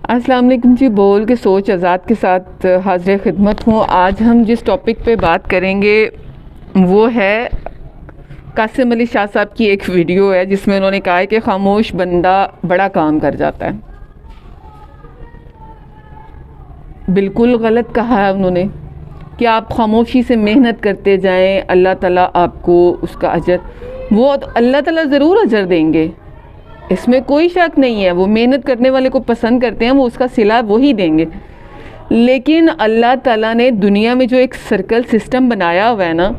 अस्सलाम वालेकुम जी। बोल के सोच आज़ाद के साथ हाजिर खिदमत हूँ। आज हम जिस टॉपिक पे बात करेंगे वो है कासिम अली शाह साहब की एक वीडियो है जिसमें उन्होंने कहा है कि खामोश बंदा बड़ा काम कर जाता है। बिल्कुल गलत कहा है उन्होंने कि आप खामोशी से मेहनत करते जाएं, अल्लाह ताला आपको उसका अजर, वो अल्लाह ताला ज़रूर अजर देंगे, इसमें कोई शक नहीं है। वो मेहनत करने वाले को पसंद करते हैं, वो उसका सिला वही देंगे। लेकिन अल्लाह ताला ने दुनिया में जो एक सर्कल सिस्टम बनाया हुआ है ना,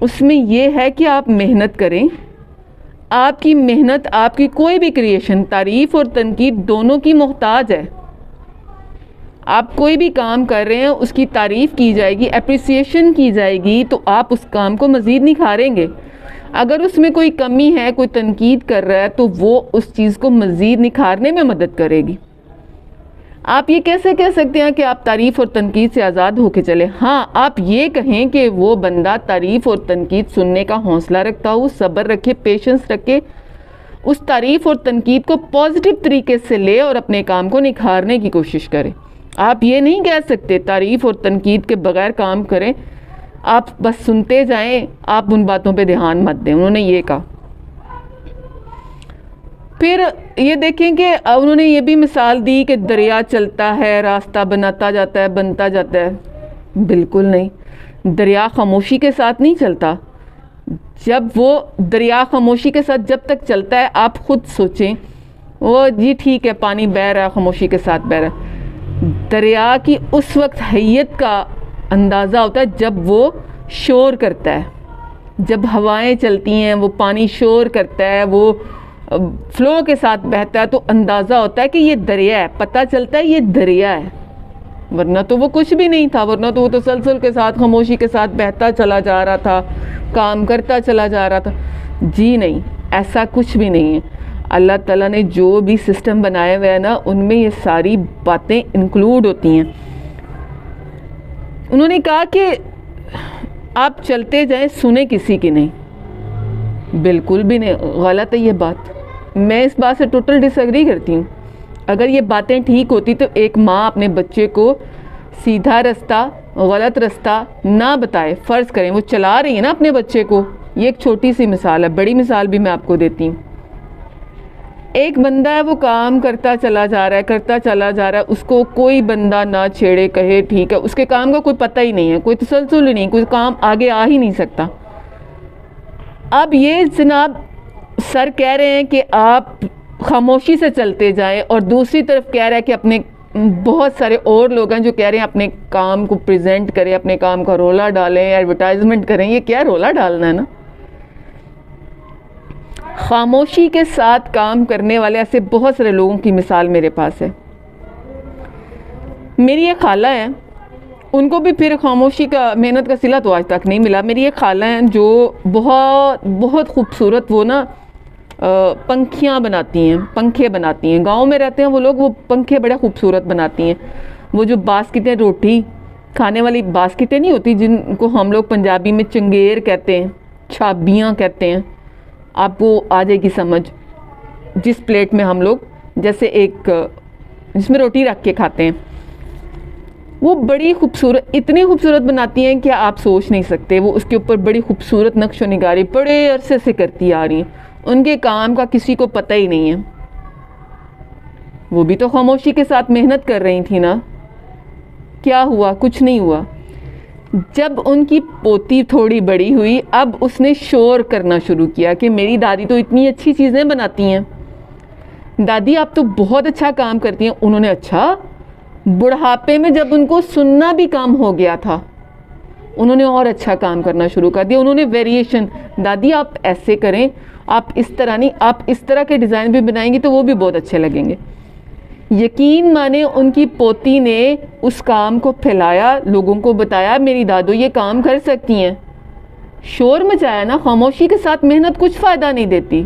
उसमें ये है कि आप मेहनत करें। आपकी मेहनत, आपकी कोई भी क्रिएशन तारीफ़ और तनकीद दोनों की मोहताज है। आप कोई भी काम कर रहे हैं उसकी तारीफ़ की जाएगी, एप्रिसिएशन की जाएगी, तो आप उस काम को मज़ीद निखारेंगे। अगर उसमें कोई कमी है, कोई तनकीद कर रहा है, तो वो उस चीज़ को मज़ीद निखारने में मदद करेगी। आप ये कैसे कह सकते हैं कि आप तारीफ़ और तनकीद से आज़ाद होकर चले? हाँ, आप ये कहें कि वो बंदा तारीफ़ और तनकीद सुनने का हौसला रखता हो, सब्र रखे, पेशेंस रखे, उस तारीफ़ और तनकीद को पॉजिटिव तरीके से ले और अपने काम को निखारने की कोशिश करे। आप ये नहीं कह सकते तारीफ़ और तनकीद के बगैर काम करें, आप बस सुनते जाएं, आप उन बातों पे ध्यान मत दें। उन्होंने ये कहा। फिर ये देखें कि उन्होंने ये भी मिसाल दी कि दरिया चलता है, रास्ता बनाता जाता है, बनता जाता है। बिल्कुल नहीं, दरिया खामोशी के साथ नहीं चलता। जब वो दरिया खामोशी के साथ जब तक चलता है, आप खुद सोचें, वो जी ठीक है पानी बह रहा है, खामोशी के साथ बह रहा है। दरिया की उस वक्त हैयत का अंदाज़ा होता है जब वो शोर करता है, जब हवाएं चलती हैं, वो पानी शोर करता है, वो फ्लो के साथ बहता है, तो अंदाज़ा होता है कि ये दरिया है, पता चलता है ये दरिया है। वरना तो वो कुछ भी नहीं था, वरना तो वो तसलसल के साथ खामोशी के साथ बहता चला जा रहा था, काम करता चला जा रहा था। जी नहीं, ऐसा कुछ भी नहीं है। अल्लाह ताला ने जो भी सिस्टम बनाया हुआ है ना, उनमें ये सारी बातें इंक्लूड होती हैं। उन्होंने कहा कि आप चलते जाएं, सुने किसी की नहीं। बिल्कुल भी नहीं, गलत है ये बात। मैं इस बात से टोटल डिसएग्री करती हूँ। अगर ये बातें ठीक होती तो एक माँ अपने बच्चे को सीधा रास्ता, गलत रास्ता ना बताए। फ़र्ज़ करें वो चला रही है ना अपने बच्चे को, ये एक छोटी सी मिसाल है, बड़ी मिसाल भी मैं आपको देती हूँ। एक बंदा है, वो काम करता चला जा रहा है, करता चला जा रहा है, उसको कोई बंदा ना छेड़े, कहे ठीक है, उसके काम का कोई पता ही नहीं है, कोई तसलसल ही नहीं, कोई काम आगे आ ही नहीं सकता। अब ये जनाब सर कह रहे हैं कि आप खामोशी से चलते जाएं, और दूसरी तरफ कह रहा है कि अपने बहुत सारे और लोग हैं जो कह रहे हैं अपने काम को प्रेजेंट करें, अपने काम का रोला डालें, एडवर्टाइजमेंट करें। ये क्या रोला डालना है ना। खामोशी के साथ काम करने वाले ऐसे बहुत सारे लोगों की मिसाल मेरे पास है। मेरी एक खाला है, उनको भी फिर खामोशी का, मेहनत का सिला तो आज तक नहीं मिला। मेरी एक खाला हैं जो बहुत बहुत खूबसूरत, वो ना पंखियाँ बनाती हैं, पंखे बनाती हैं। गांव में रहते हैं वो लोग, वो पंखे बड़े खूबसूरत बनाती हैं। वो जो बास्केटें, रोटी खाने वाली बास्केटें नहीं होती, जिनको हम लोग पंजाबी में चंगेर कहते हैं, छाबियाँ कहते हैं, आपको आ जाएगी समझ। जिस प्लेट में हम लोग जैसे एक जिसमें रोटी रख के खाते हैं, वो बड़ी खूबसूरत, इतनी खूबसूरत बनाती हैं कि आप सोच नहीं सकते। वो उसके ऊपर बड़ी खूबसूरत नक्शो निगारी बड़े अरसे से करती आ रही हैं। उनके काम का किसी को पता ही नहीं है। वो भी तो खामोशी के साथ मेहनत कर रही थी ना। क्या हुआ? कुछ नहीं हुआ। जब उनकी पोती थोड़ी बड़ी हुई, अब उसने शोर करना शुरू किया कि मेरी दादी तो इतनी अच्छी चीज़ें बनाती हैं, दादी आप तो बहुत अच्छा काम करती हैं। उन्होंने, अच्छा। बुढ़ापे में जब उनको सुनना भी काम हो गया था, उन्होंने और अच्छा काम करना शुरू कर दिया। उन्होंने वेरिएशन, दादी आप ऐसे करें, आप इस तरह नहीं, आप इस तरह के डिज़ाइन भी बनाएंगी तो वो भी बहुत अच्छे लगेंगे। यकीन माने उनकी पोती ने उस काम को फैलाया, लोगों को बताया मेरी दादू ये काम कर सकती हैं। शोर मचाया ना। खामोशी के साथ मेहनत कुछ फ़ायदा नहीं देती।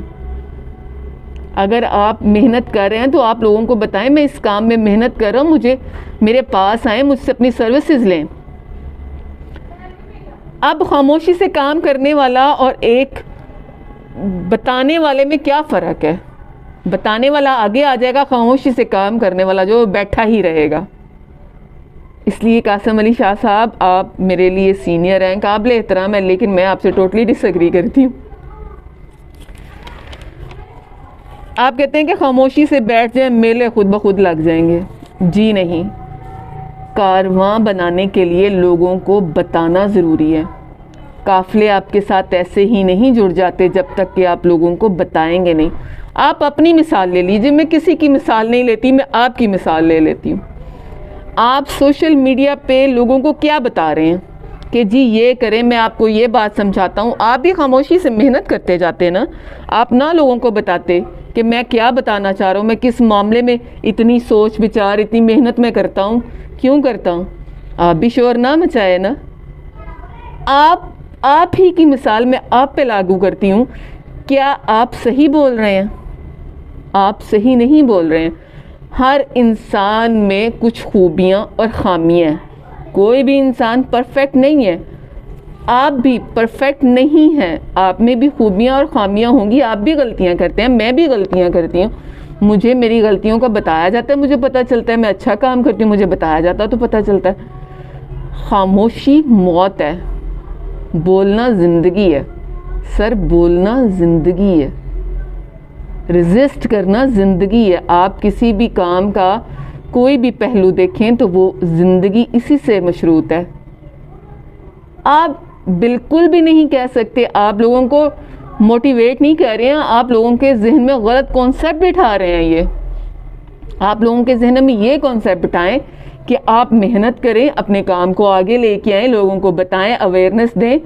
अगर आप मेहनत कर रहे हैं तो आप लोगों को बताएं मैं इस काम में मेहनत कर रहा हूँ, मुझे मेरे पास आए, मुझसे अपनी सर्विसेज लें। अब खामोशी से काम करने वाला और एक बताने वाले में क्या फ़र्क है? बताने वाला आगे आ जाएगा, खामोशी से काम करने वाला जो बैठा ही रहेगा। इसलिए कासिम अली शाह साहब, आप मेरे लिए सीनियर हैं, काबिल एहतराम है, लेकिन मैं आपसे टोटली डिसएग्री करती हूँ। आप कहते हैं कि खामोशी से बैठ जाए, मेले खुद ब खुद लग जाएंगे। जी नहीं, कारवां बनाने के लिए लोगों को बताना ज़रूरी है। काफ़िले आपके साथ ऐसे ही नहीं जुड़ जाते जब तक कि आप लोगों को बताएंगे नहीं। आप अपनी मिसाल ले लीजिए, मैं किसी की मिसाल नहीं लेती, मैं आपकी मिसाल ले लेती हूँ। आप सोशल मीडिया पे लोगों को क्या बता रहे हैं कि जी ये करें, मैं आपको ये बात समझाता हूँ। आप भी खामोशी से मेहनत करते जाते ना। आप ना लोगों को बताते कि मैं क्या बताना चाह रहा हूँ, मैं किस मामले में इतनी सोच विचार, इतनी मेहनत मैं करता हूँ, क्यों करता हूँ। आप भी शोर ना मचाए ना। आप ही की मिसाल मैं आप पे लागू करती हूँ। क्या आप सही बोल रहे हैं? आप सही नहीं बोल रहे हैं। हर इंसान में कुछ खूबियाँ और ख़ामियाँ हैं। कोई भी इंसान परफेक्ट नहीं है। आप भी परफेक्ट नहीं हैं। आप में भी खूबियाँ और ख़ामियाँ होंगी। आप भी गलतियाँ करते हैं, मैं भी गलतियाँ करती हूँ। मुझे मेरी गलतियों का बताया जाता है, मुझे पता चलता है। मैं अच्छा काम करती हूँ, मुझे बताया जाता है तो पता चलता है। खामोशी मौत है, बोलना ज़िंदगी है। सर, बोलना ज़िंदगी है, रेजिस्ट करना ज़िंदगी है। आप किसी भी काम का कोई भी पहलू देखें तो वो ज़िंदगी इसी से मशरूत है। आप बिल्कुल भी नहीं कह सकते, आप लोगों को मोटिवेट नहीं कर रहे हैं, आप लोगों के जहन में गलत कॉन्सेप्ट बिठा रहे हैं। ये आप लोगों के जहन में ये कॉन्सेप्ट बिठाएं कि आप मेहनत करें, अपने काम को आगे लेके आएँ, लोगों को बताएं, अवेयरनेस दें,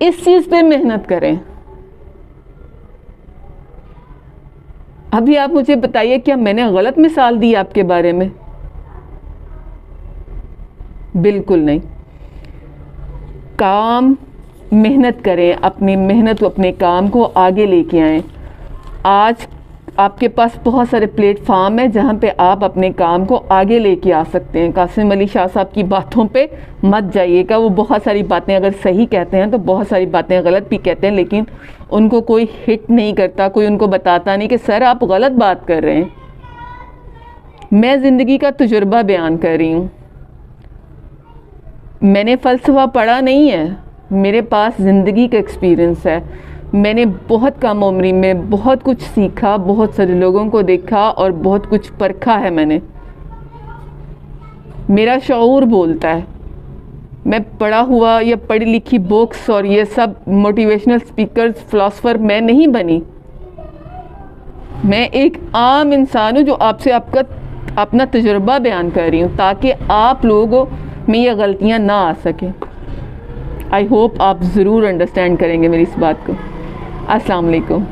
इस चीज़ पे मेहनत करें। अभी आप मुझे बताइए, क्या मैंने गलत मिसाल दी आपके बारे में? बिल्कुल नहीं। काम मेहनत करें, अपनी मेहनत, अपने काम को आगे लेके आएं। आज आपके पास बहुत सारे प्लेटफॉर्म हैं जहां पे आप अपने काम को आगे लेके आ सकते हैं। कासिम अली शाह साहब की बातों पे मत जाइएगा। वो बहुत सारी बातें अगर सही कहते हैं तो बहुत सारी बातें गलत भी कहते हैं, लेकिन उनको कोई हिट नहीं करता, कोई उनको बताता नहीं कि सर आप गलत बात कर रहे हैं। मैं ज़िंदगी का तजुर्बा बयान कर रही हूँ। मैंने फ़लसफ़ा पढ़ा नहीं है, मेरे पास ज़िंदगी का एक्सपीरियंस है। मैंने बहुत कम उम्र में बहुत कुछ सीखा, बहुत सारे लोगों को देखा और बहुत कुछ परखा है मैंने। मेरा शऊर बोलता है। मैं पढ़ा हुआ या पढ़ी लिखी बुक्स और ये सब मोटिवेशनल स्पीकर्स, फ़िलासफ़र मैं नहीं बनी। मैं एक आम इंसान हूँ जो आपसे आपका अपना तजुर्बा बयान कर रही हूँ ताकि आप लोगों में ये गलतियाँ ना आ सकें। आई होप आप ज़रूर अंडरस्टैंड करेंगे मेरी इस बात को। अस्सलाम वालेकुम।